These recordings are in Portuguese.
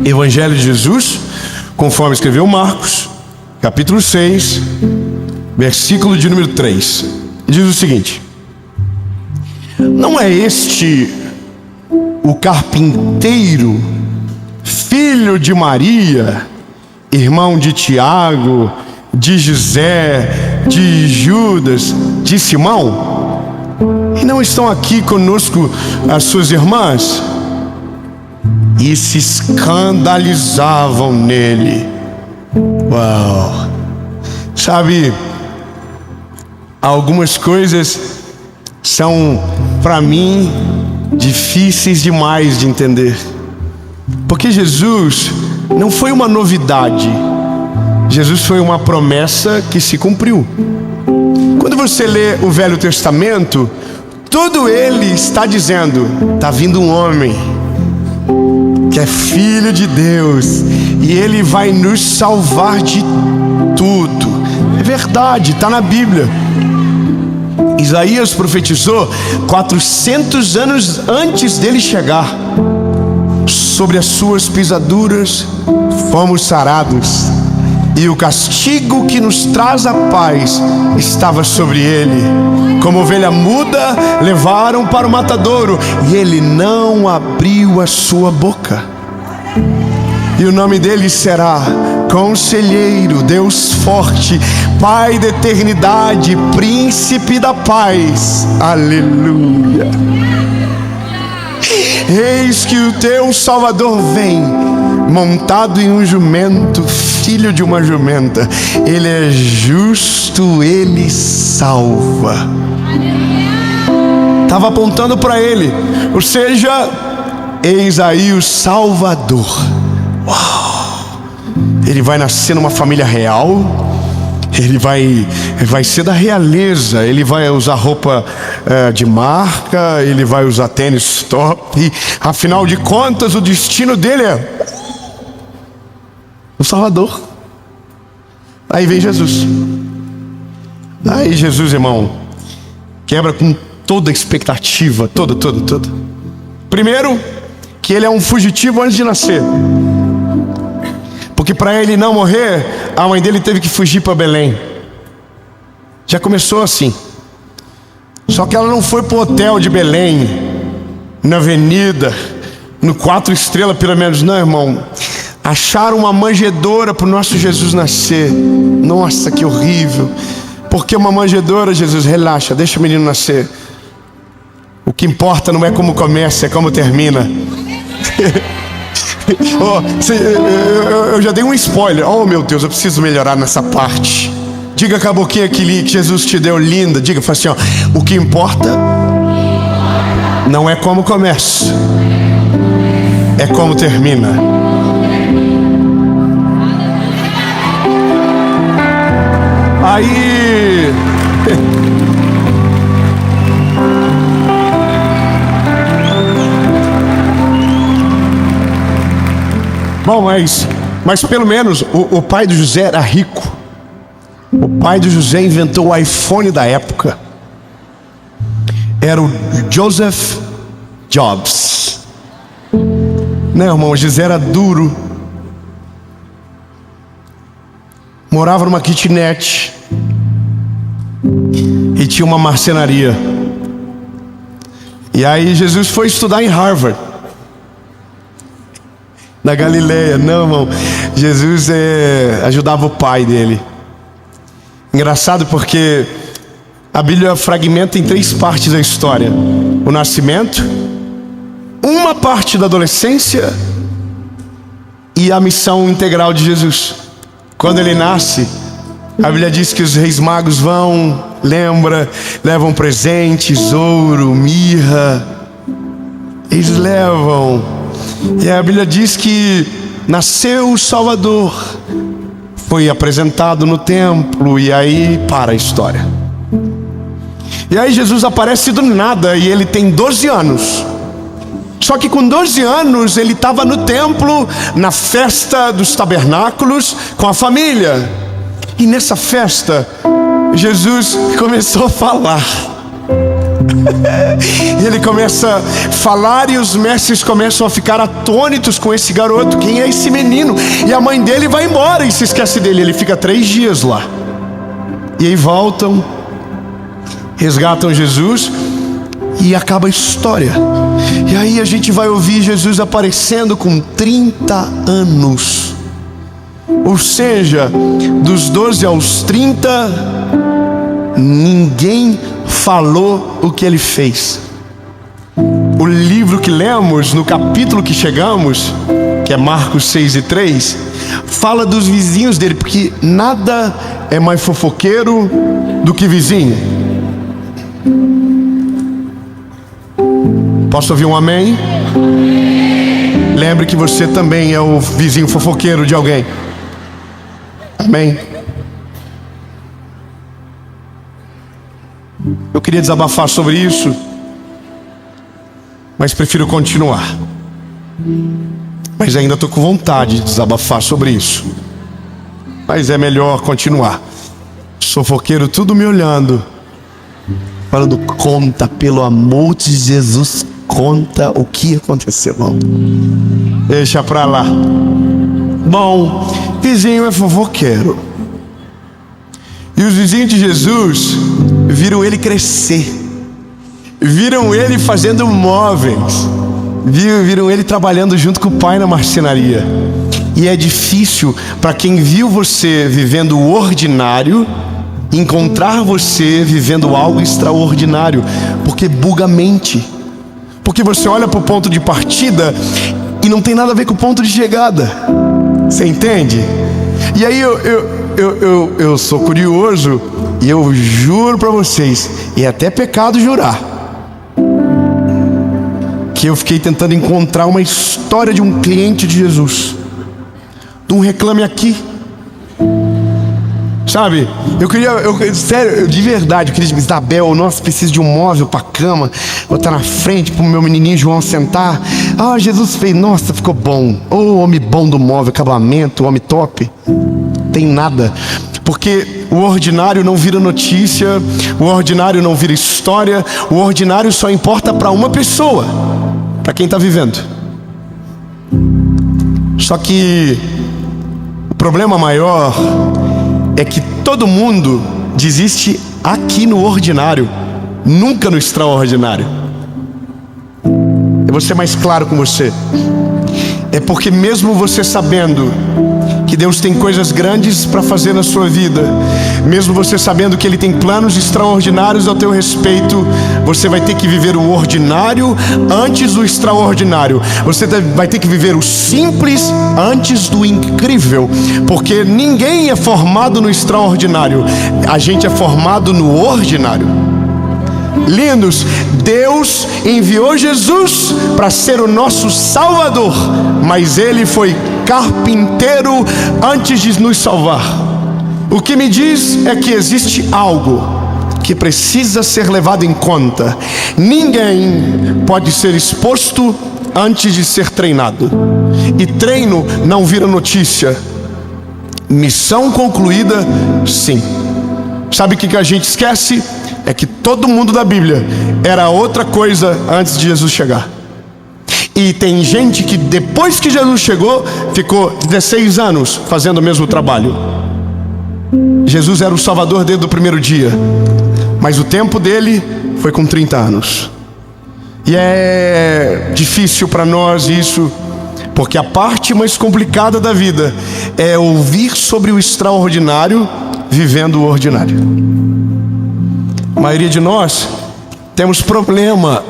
Evangelho de Jesus, conforme escreveu Marcos, capítulo 6, versículo de número 3. Diz o seguinte: não é este o carpinteiro, filho de Maria, irmão de Tiago, de José, de Judas, de Simão? E não estão aqui conosco as suas irmãs? E se escandalizavam nele. Uau! Sabe, algumas coisas são, para mim, difíceis demais de entender. Porque Jesus não foi uma novidade. Jesus foi uma promessa que se cumpriu. Quando você lê o Velho Testamento, todo ele está dizendo: está vindo um homem que é filho de Deus, e ele vai nos salvar de tudo. É verdade, está na Bíblia. Isaías profetizou 400 anos antes dele chegar: sobre as suas pisaduras fomos sarados, e o castigo que nos traz a paz estava sobre ele. Como ovelha muda, levaram para o matadouro, e ele não abriu a sua boca. E o nome dele será Conselheiro, Deus Forte, Pai da Eternidade, Príncipe da Paz. Aleluia. Eis que o teu Salvador vem, montado em um jumento, filho de uma jumenta. Ele é justo, ele salva. Estava apontando para ele, ou seja, eis aí o Salvador. Uau! Ele vai nascer numa família real. Ele vai ser da realeza. Ele vai usar roupa de marca. Ele vai usar tênis top. Afinal de contas, o destino dele é o Salvador. Aí vem Jesus. Aí Jesus, irmão, quebra com toda a expectativa. Toda. Primeiro, que ele é um fugitivo antes de nascer. Porque para ele não morrer, a mãe dele teve que fugir para Belém. Já começou assim. Só que ela não foi para o hotel de Belém, na avenida, no 4 estrelas pelo menos. Não, irmão. Acharam uma manjedoura para o nosso Jesus nascer. Nossa, que horrível. Por que uma manjedoura, Jesus? Relaxa, deixa o menino nascer. O que importa não é como começa, é como termina. Eu já dei um spoiler. Oh meu Deus, eu preciso melhorar nessa parte. Diga a boquinha que Jesus te deu linda. Diga, fala assim, ó: o que importa não é como começa, é como termina. Aí bom, mas pelo menos o pai do José era rico. O pai do José inventou o iPhone da época. Era o Joseph Jobs. Não, irmão, José era duro. Morava numa kitnet e tinha uma marcenaria. E aí Jesus foi estudar em Harvard, na Galileia. Não, irmão, Jesus ajudava o pai dele. Engraçado porque a Bíblia fragmenta em 3 partes a história: o nascimento, uma parte da adolescência e a missão integral de Jesus. Quando ele nasce, a Bíblia diz que os reis magos vão, levam presentes, ouro, mirra. Eles levam. E a Bíblia diz que nasceu o Salvador, foi apresentado no templo, e aí para a história. E aí Jesus aparece do nada, e ele tem 12 anos. Só que com 12 anos ele estava no templo, na festa dos tabernáculos, com a família. E nessa festa, Jesus começou a falar. E ele começa a falar e os mestres começam a ficar atônitos com esse garoto. Quem é esse menino? E a mãe dele vai embora e se esquece dele. Ele fica 3 dias lá. E aí voltam, resgatam Jesus e acaba a história. E aí a gente vai ouvir Jesus aparecendo com 30 anos. Ou seja, dos 12 aos 30, ninguém falou o que ele fez. O livro que lemos, no capítulo que chegamos, que é Marcos 6:3, fala dos vizinhos dele, porque nada é mais fofoqueiro do que vizinho. Posso ouvir um amém? Lembre que você também é o vizinho fofoqueiro de alguém. Amém? Eu queria desabafar sobre isso, mas prefiro continuar. Mas ainda estou com vontade de desabafar sobre isso, mas é melhor continuar. Fofoqueiro tudo me olhando, falando: conta, pelo amor de Jesus, conta o que aconteceu. Bom, deixa pra lá. Bom, vizinho é fofoqueiro. E os vizinhos de Jesus viram ele crescer, viram ele fazendo móveis, viram ele trabalhando junto com o pai na marcenaria. E é difícil para quem viu você vivendo o ordinário encontrar você vivendo algo extraordinário, porque buga a mente, porque você olha para o ponto de partida e não tem nada a ver com o ponto de chegada. Você entende? E aí eu sou curioso e eu juro para vocês, e é até pecado jurar, que eu fiquei tentando encontrar uma história de um cliente de Jesus, de um Reclame Aqui. Sabe, sério, de verdade, eu queria dizer: Isabel, nossa, preciso de um móvel para cama, botar na frente para o meu menininho João sentar. Ah, Jesus fez, nossa, ficou bom. Oh, homem bom do móvel, acabamento, homem top. Tem nada, porque o ordinário não vira notícia, o ordinário não vira história, o ordinário só importa para uma pessoa, para quem está vivendo. Só que o problema maior é que todo mundo desiste aqui no ordinário, nunca no extraordinário. Eu vou ser mais claro com você. É porque mesmo você sabendo que Deus tem coisas grandes para fazer na sua vida, mesmo você sabendo que Ele tem planos extraordinários ao teu respeito, você vai ter que viver o ordinário antes do extraordinário. Você vai ter que viver o simples antes do incrível, porque ninguém é formado no extraordinário, a gente é formado no ordinário. Lindos, Deus enviou Jesus para ser o nosso Salvador, mas Ele foi carpinteiro antes de nos salvar. O que me diz é que existe algo que precisa ser levado em conta. Ninguém pode ser exposto antes de ser treinado, e treino não vira notícia. Missão concluída, sim. Sabe o que a gente esquece? É que todo mundo da Bíblia era outra coisa antes de Jesus chegar. E tem gente que depois que Jesus chegou, ficou 16 anos fazendo o mesmo trabalho. Jesus era o Salvador desde o primeiro dia, mas o tempo dele foi com 30 anos. E é difícil para nós isso, porque a parte mais complicada da vida é ouvir sobre o extraordinário vivendo o ordinário. A maioria de nós temos problema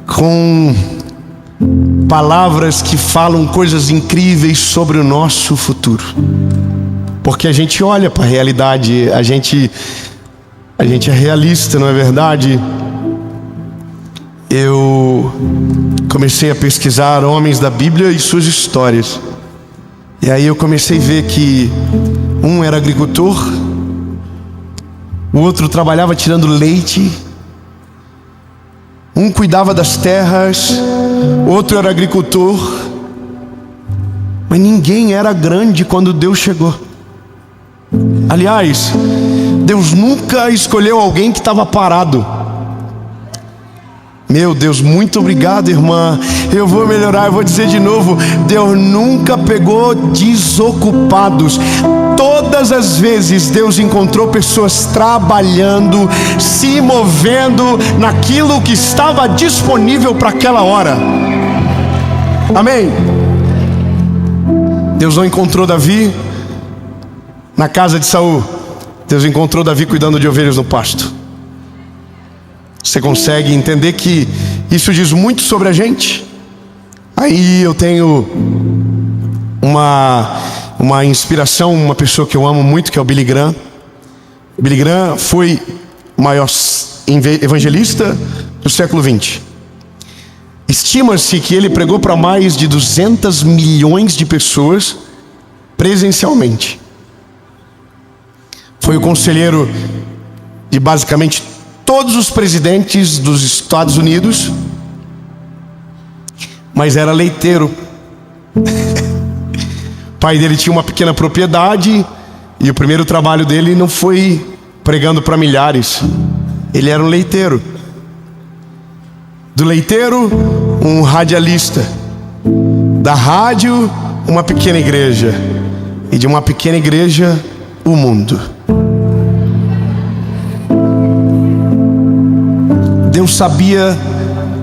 com palavras que falam coisas incríveis sobre o nosso futuro, porque a gente olha para a realidade, a gente é realista, não é verdade? Eu comecei a pesquisar homens da Bíblia e suas histórias, e aí eu comecei a ver que um era agricultor, o outro trabalhava tirando leite, um cuidava das terras, outro era agricultor, mas ninguém era grande quando Deus chegou. Aliás, Deus nunca escolheu alguém que estava parado. Meu Deus, muito obrigado, irmã. Eu vou melhorar, eu vou dizer de novo. Deus nunca pegou desocupados. Todas as vezes Deus encontrou pessoas trabalhando, se movendo naquilo que estava disponível para aquela hora. Amém? Deus não encontrou Davi na casa de Saul. Deus encontrou Davi cuidando de ovelhas no pasto. Você consegue entender que isso diz muito sobre a gente? Aí eu tenho uma inspiração, uma pessoa que eu amo muito, que é o Billy Graham. Billy Graham foi o maior evangelista do século XX. Estima-se que ele pregou para mais de 200 milhões de pessoas presencialmente. Foi o conselheiro de basicamente todos os presidentes dos Estados Unidos, mas era leiteiro. O pai dele tinha uma pequena propriedade e o primeiro trabalho dele não foi pregando para milhares. Ele era um leiteiro. Do leiteiro, um radialista. Da rádio, uma pequena igreja. E de uma pequena igreja, o mundo. Deus sabia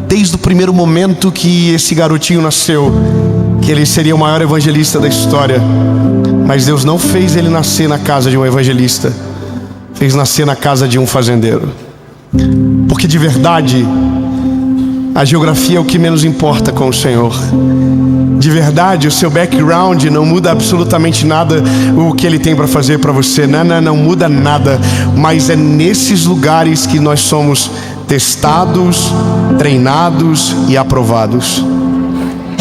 desde o primeiro momento que esse garotinho nasceu que ele seria o maior evangelista da história. Mas Deus não fez ele nascer na casa de um evangelista, fez nascer na casa de um fazendeiro. Porque de verdade, a geografia é o que menos importa com o Senhor. De verdade, o seu background não muda absolutamente nada o que Ele tem para fazer para você. Não muda nada. Mas é nesses lugares que nós somos testados, treinados e aprovados.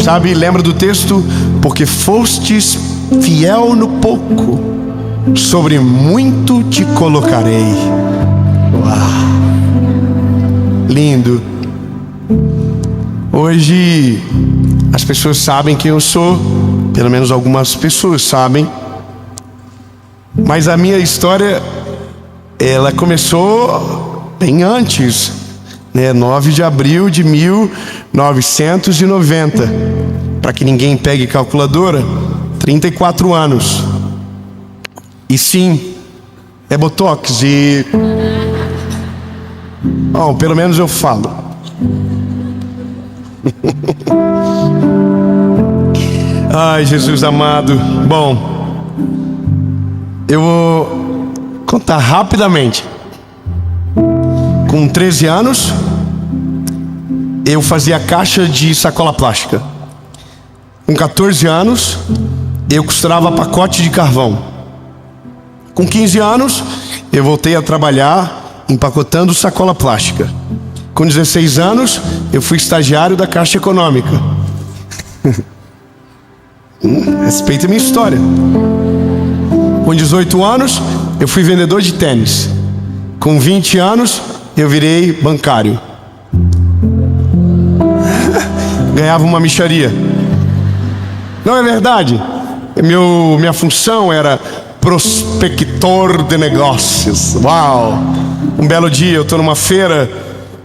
Sabe, lembra do texto? Porque fostes fiel no pouco, sobre muito te colocarei. Uau! Lindo. Hoje as pessoas sabem quem eu sou, pelo menos algumas pessoas sabem. Mas a minha história, ela começou bem antes, né? 9 de abril de 1990. Para que ninguém pegue calculadora, 34 anos. E sim, é botox e... Bom, pelo menos eu falo. Ai, Jesus amado. Bom, eu vou contar rapidamente. Com 13 anos, eu fazia caixa de sacola plástica. Com 14 anos, eu costurava pacote de carvão. Com 15 anos, eu voltei a trabalhar empacotando sacola plástica. Com 16 anos, eu fui estagiário da Caixa Econômica. Respeita a minha história. Com 18 anos, eu fui vendedor de tênis. Com 20 anos, eu virei bancário. Ganhava uma mixaria. Não é verdade? Minha função era prospector de negócios. Uau! Um belo dia eu estou numa feira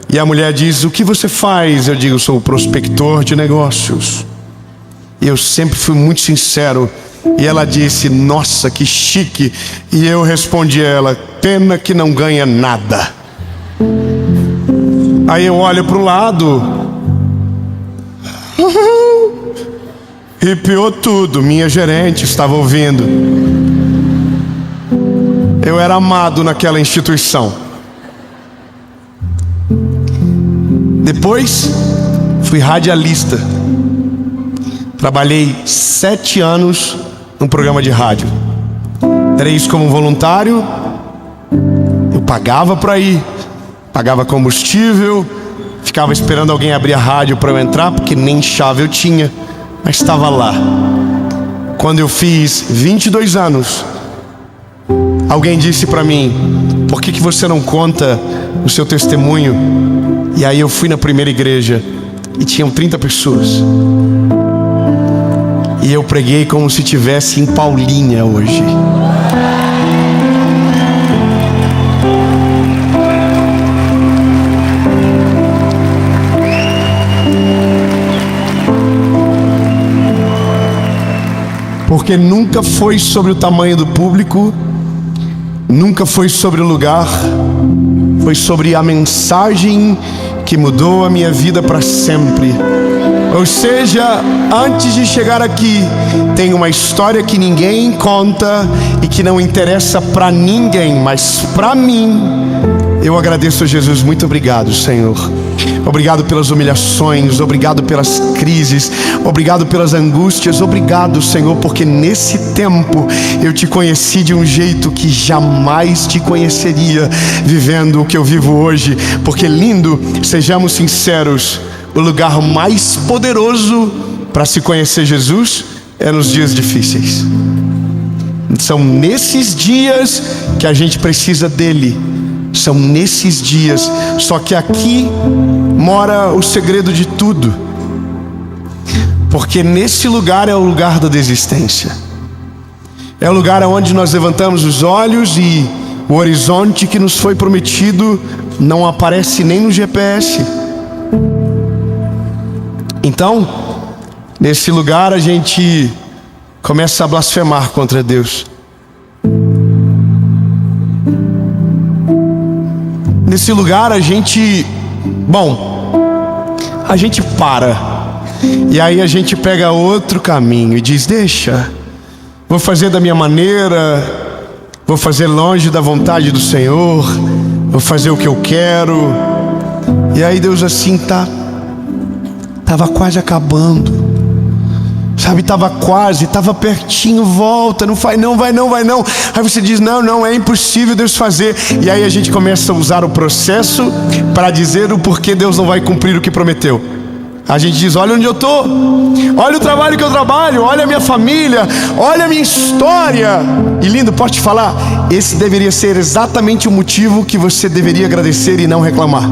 e a mulher diz: o que você faz? Eu digo: sou prospector de negócios. E eu sempre fui muito sincero. E ela disse: nossa, que chique. E eu respondi a ela: pena que não ganha nada. Aí eu olho para o lado, arrepiou tudo. Minha gerente estava ouvindo. Eu era amado naquela instituição. Depois fui radialista. Trabalhei 7 anos num programa de rádio. 3 como voluntário. Eu pagava para ir, pagava combustível, ficava esperando alguém abrir a rádio para eu entrar, porque nem chave eu tinha, mas estava lá. Quando eu fiz 22 anos, alguém disse para mim: por que você não conta o seu testemunho? E aí eu fui na primeira igreja e tinham 30 pessoas. E eu preguei como se estivesse em Paulinha hoje. porque nunca foi sobre o tamanho do público, nunca foi sobre o lugar, foi sobre a mensagem que mudou a minha vida para sempre. Ou seja, antes de chegar aqui, tem uma história que ninguém conta e que não interessa para ninguém, mas para mim. Eu agradeço a Jesus. Muito obrigado, Senhor. Obrigado pelas humilhações, obrigado pelas crises, obrigado pelas angústias, obrigado, Senhor, porque nesse tempo eu te conheci de um jeito que jamais te conheceria vivendo o que eu vivo hoje. Porque lindo, sejamos sinceros, o lugar mais poderoso para se conhecer Jesus é nos dias difíceis. São nesses dias que a gente precisa dele. São nesses dias. Só que aqui mora o segredo de tudo. Porque nesse lugar é o lugar da desistência. É o lugar onde nós levantamos os olhos e o horizonte que nos foi prometido não aparece nem no GPS. Então, nesse lugar a gente começa a blasfemar contra Deus. Nesse lugar a gente para. E aí a gente pega outro caminho e diz: deixa, vou fazer da minha maneira, vou fazer longe da vontade do Senhor, vou fazer o que eu quero. E aí Deus assim estava quase acabando, sabe, estava pertinho, volta, não vai não. Aí você diz: não, é impossível Deus fazer. E aí a gente começa a usar o processo para dizer o porquê Deus não vai cumprir o que prometeu. A gente diz: olha onde eu estou, olha o trabalho que eu trabalho, olha a minha família, olha a minha história. E lindo, posso te falar, esse deveria ser exatamente o motivo que você deveria agradecer e não reclamar.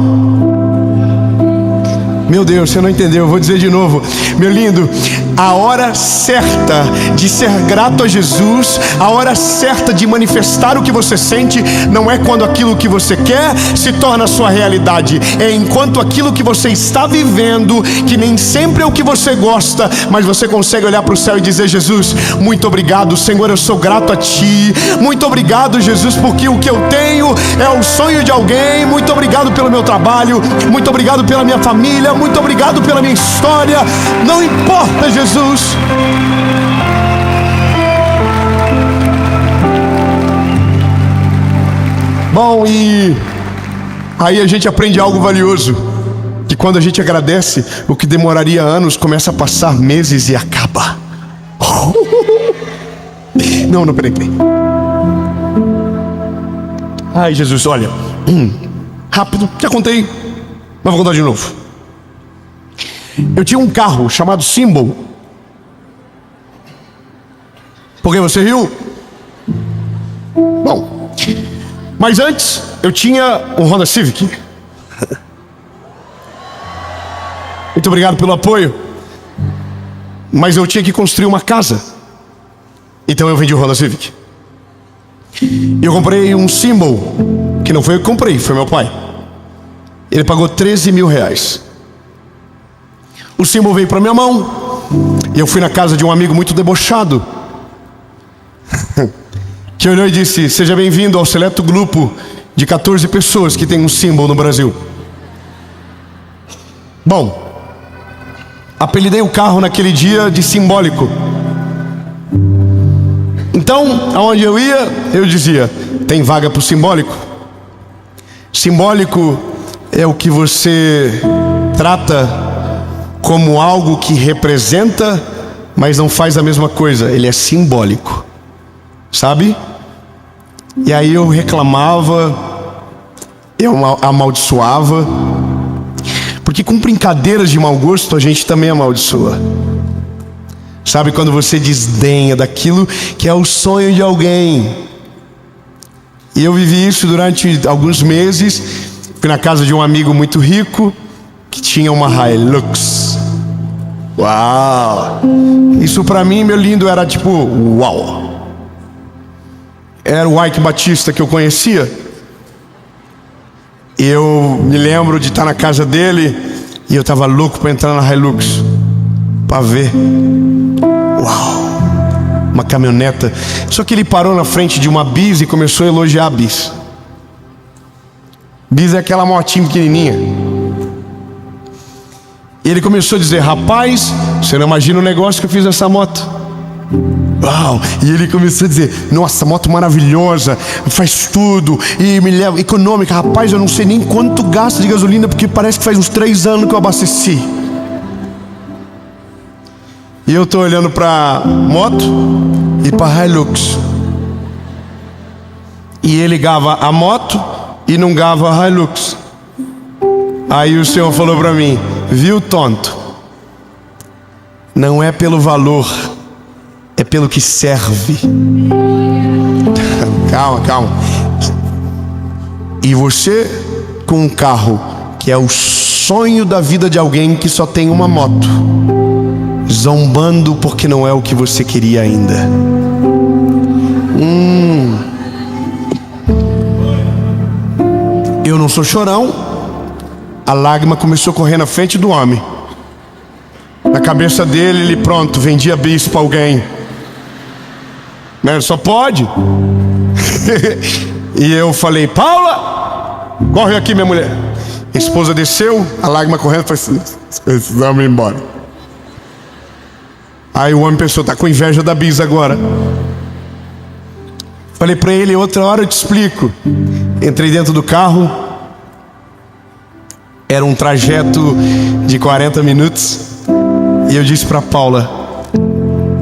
Meu Deus, você não entendeu, eu vou dizer de novo. Meu lindo, a hora certa de ser grato a Jesus, a hora certa de manifestar o que você sente, não é quando aquilo que você quer se torna a sua realidade. É enquanto aquilo que você está vivendo, que nem sempre é o que você gosta, mas você consegue olhar para o céu e dizer: Jesus, muito obrigado, Senhor, eu sou grato a Ti. Muito obrigado, Jesus, porque o que eu tenho é o sonho de alguém. Muito obrigado pelo meu trabalho, muito obrigado pela minha família, muito obrigado pela minha história. Não importa, Jesus. Bom, e aí a gente aprende algo valioso, que quando a gente agradece, o que demoraria anos começa a passar meses e acaba. Não, peraí. Ai, Jesus, olha, rápido, já contei, mas vou contar de novo. Eu tinha um carro chamado Symbol. Por que você riu? Bom, mas antes eu tinha um Honda Civic. Muito obrigado pelo apoio. Mas eu tinha que construir uma casa, então eu vendi o Honda Civic. E eu comprei um Symbol, que não foi eu que comprei, foi meu pai. Ele pagou 13 mil reais. O Symbol veio para minha mão e eu fui na casa de um amigo muito debochado, que olhou e disse: seja bem-vindo ao seleto grupo de 14 pessoas que tem um Symbol no Brasil. Bom, apelidei o carro naquele dia de Simbólico. Então, aonde eu ia, eu dizia: tem vaga para o Simbólico? Simbólico é o que você trata como algo que representa, mas não faz a mesma coisa. Ele é simbólico, sabe? E aí eu reclamava, eu amaldiçoava, porque com brincadeiras de mau gosto a gente também amaldiçoa. Sabe quando você desdenha daquilo que é o sonho de alguém? E eu vivi isso durante alguns meses. Fui na casa de um amigo muito rico que tinha uma Hilux. Uau! Isso pra mim, meu lindo, era tipo uau! Era o Ike Batista que eu conhecia. Eu me lembro de estar na casa dele e eu tava louco pra entrar na Hilux, pra ver. Uau! uma caminhoneta. Só que ele parou na frente de uma Bis e começou a elogiar a Bis. Bis é aquela motinha pequenininha. E ele começou a dizer: rapaz, você não imagina o negócio que eu fiz nessa moto. Uau! E ele começou a dizer: nossa, moto maravilhosa, faz tudo e me leva, econômica. Rapaz, eu não sei nem quanto gasta de gasolina, porque parece que faz uns 3 anos que eu abasteci. E eu tô olhando pra moto e pra Hilux. E ele gava a moto e não gava a Hilux. Aí o Senhor falou pra mim: viu, tonto? Não é pelo valor, é pelo que serve. Calma, calma. E você com um carro que é o sonho da vida de alguém que só tem uma moto, zombando porque não é o que você queria ainda. Eu não sou chorão. A lágrima começou a correr na frente do homem. Na cabeça dele, ele pronto, vendia bis para alguém, né? Só pode. E eu falei: Paula, corre aqui, minha mulher. A esposa desceu, a lágrima correndo, falei assim: precisamos ir embora. Aí o homem pensou: tá com inveja da bis agora. Falei para ele: outra hora eu te explico. Entrei dentro do carro. Era um trajeto de 40 minutos. E eu disse para Paula: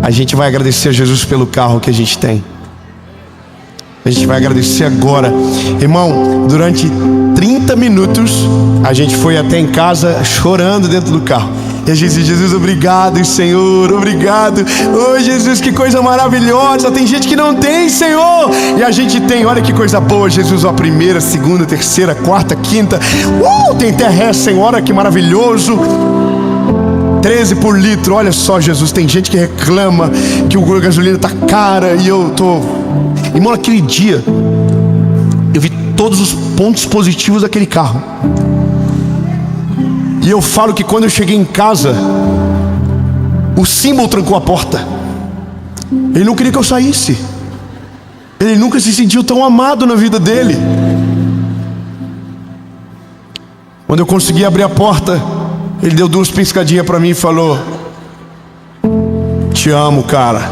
a gente vai agradecer a Jesus pelo carro que a gente tem. A gente vai agradecer agora. Irmão, durante 30 minutos a gente foi até em casa chorando dentro do carro. E a gente disse: Jesus, obrigado, Senhor, obrigado. Oh, Jesus, que coisa maravilhosa. Tem gente que não tem, Senhor, e a gente tem. Olha que coisa boa, Jesus. A primeira, segunda, terceira, quarta, quinta. Tem terra, Senhor, olha que maravilhoso. 13 por litro, olha só, Jesus. Tem gente que reclama que a gasolina tá cara. E eu tô... Irmão, naquele dia eu vi todos os pontos positivos daquele carro. E eu falo que quando eu cheguei em casa, o símbolo trancou a porta. Ele não queria que eu saísse. Ele nunca se sentiu tão amado na vida dele. Quando eu consegui abrir a porta, ele deu 2 piscadinhas para mim e falou: te amo, cara.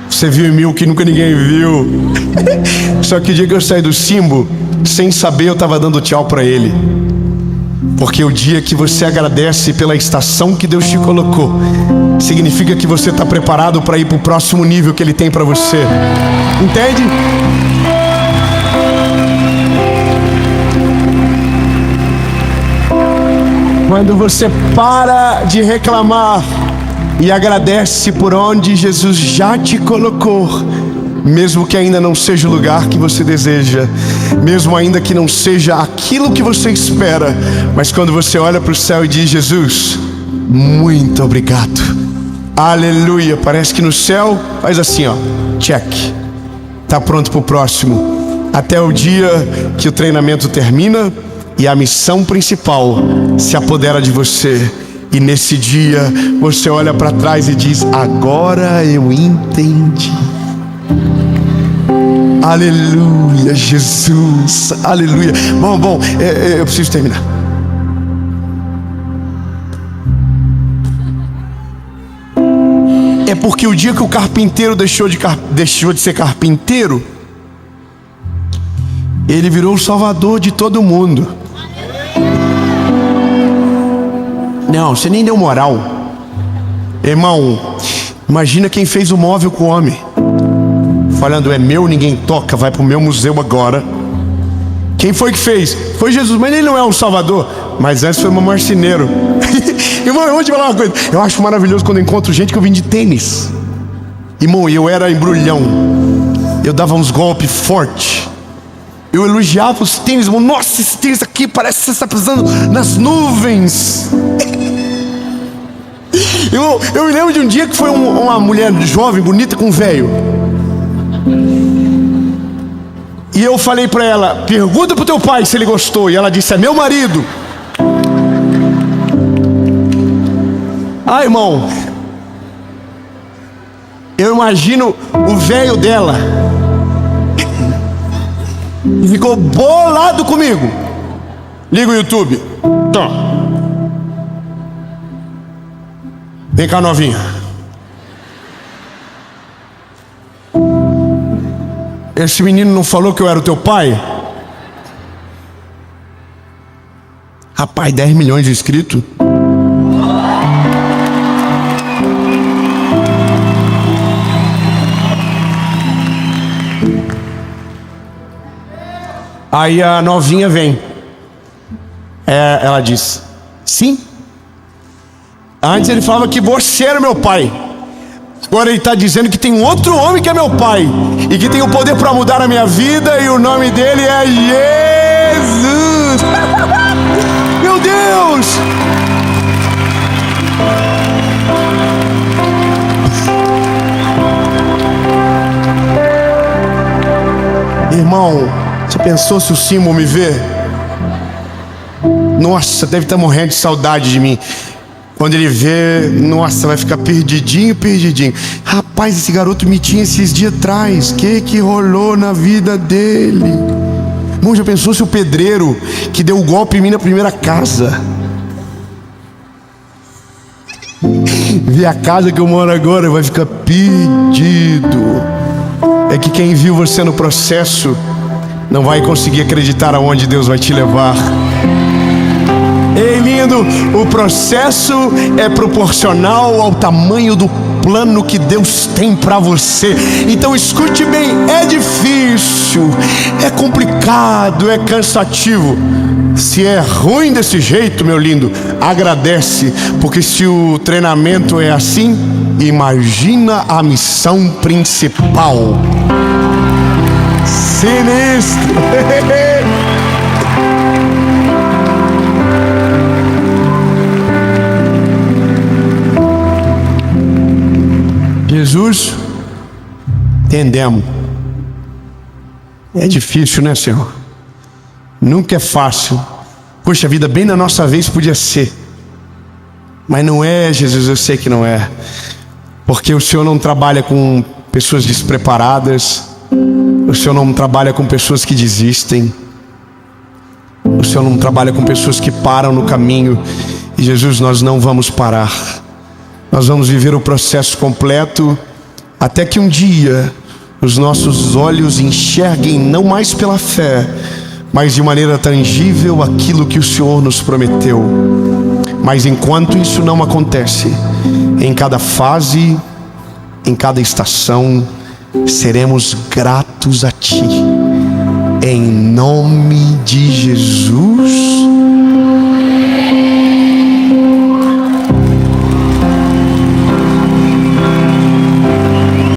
Você viu em mim o que nunca ninguém viu. Só que o dia que eu saí do símbolo, sem saber, eu estava dando tchau para ele. Porque o dia que você agradece pela estação que Deus te colocou, significa que você está preparado para ir para o próximo nível que Ele tem para você. Entende? Quando você para de reclamar e agradece por onde Jesus já te colocou, mesmo que ainda não seja o lugar que você deseja, mesmo ainda que não seja aquilo que você espera, mas quando você olha para o céu e diz: Jesus, muito obrigado, aleluia. Parece que no céu faz assim, ó, check, tá pronto para o próximo, até o dia que o treinamento termina e a missão principal se apodera de você. E nesse dia você olha para trás e diz: agora eu entendi. Aleluia, Jesus, aleluia. Bom, eu preciso terminar. É porque o dia que o carpinteiro deixou de ser carpinteiro, ele virou o salvador de todo mundo. Não, você nem deu moral. Irmão, imagina quem fez o móvel com o homem, falando: é meu, ninguém toca, vai pro meu museu agora. Quem foi que fez? Foi Jesus, mas ele não é o Salvador. Mas antes foi um marceneiro. Irmão, eu vou te falar uma coisa. Eu acho maravilhoso quando eu encontro gente que eu vim de tênis. Irmão, eu era embrulhão. Eu dava uns golpes fortes. Eu elogiava os tênis, irmão. Nossa, esse tênis aqui parece que você está pisando nas nuvens. Eu me lembro de um dia que foi uma mulher jovem, bonita, com um velho. E eu falei para ela: pergunta pro teu pai se ele gostou. E ela disse: é meu marido. Ah, irmão, Eu imagino o velho dela. E ficou bolado comigo. Liga o YouTube. Tá. Vem cá, novinha. Esse menino não falou que eu era o teu pai? Rapaz, 10 milhões de inscritos. Aí a novinha vem. Ela diz: sim. Antes ele falava que você era meu pai. Agora ele está dizendo que tem um outro homem que é meu pai e que tem o poder para mudar a minha vida, e o nome dele é Jesus. Meu Deus! Irmão, você pensou se o Simon me vê? Nossa, deve estar morrendo de saudade de mim. Quando ele vê, nossa, vai ficar perdidinho. Rapaz, esse garoto me tinha esses dias atrás. Que rolou na vida dele? Irmão, já pensou se o pedreiro que deu o golpe em mim na primeira casa vê a casa que eu moro agora, vai ficar perdido. É que quem viu você no processo não vai conseguir acreditar aonde Deus vai te levar. Ei, lindo, o processo é proporcional ao tamanho do plano que Deus tem para você. Então escute bem, é difícil, é complicado, é cansativo. Se é ruim desse jeito, meu lindo, agradece, porque se o treinamento é assim, imagina a missão principal. Sinistro. Jesus, entendemos. É difícil, né, Senhor? Nunca é fácil. Poxa vida, bem na nossa vez podia ser. Mas não é, Jesus, eu sei que não é. Porque o Senhor não trabalha com pessoas despreparadas. O Senhor não trabalha com pessoas que desistem. O Senhor não trabalha com pessoas que param no caminho. E Jesus, nós não vamos parar. Nós vamos viver o processo completo, até que um dia os nossos olhos enxerguem não mais pela fé, mas de maneira tangível aquilo que o Senhor nos prometeu. Mas enquanto isso não acontece, em cada fase, em cada estação, seremos gratos a Ti. Em nome de Jesus.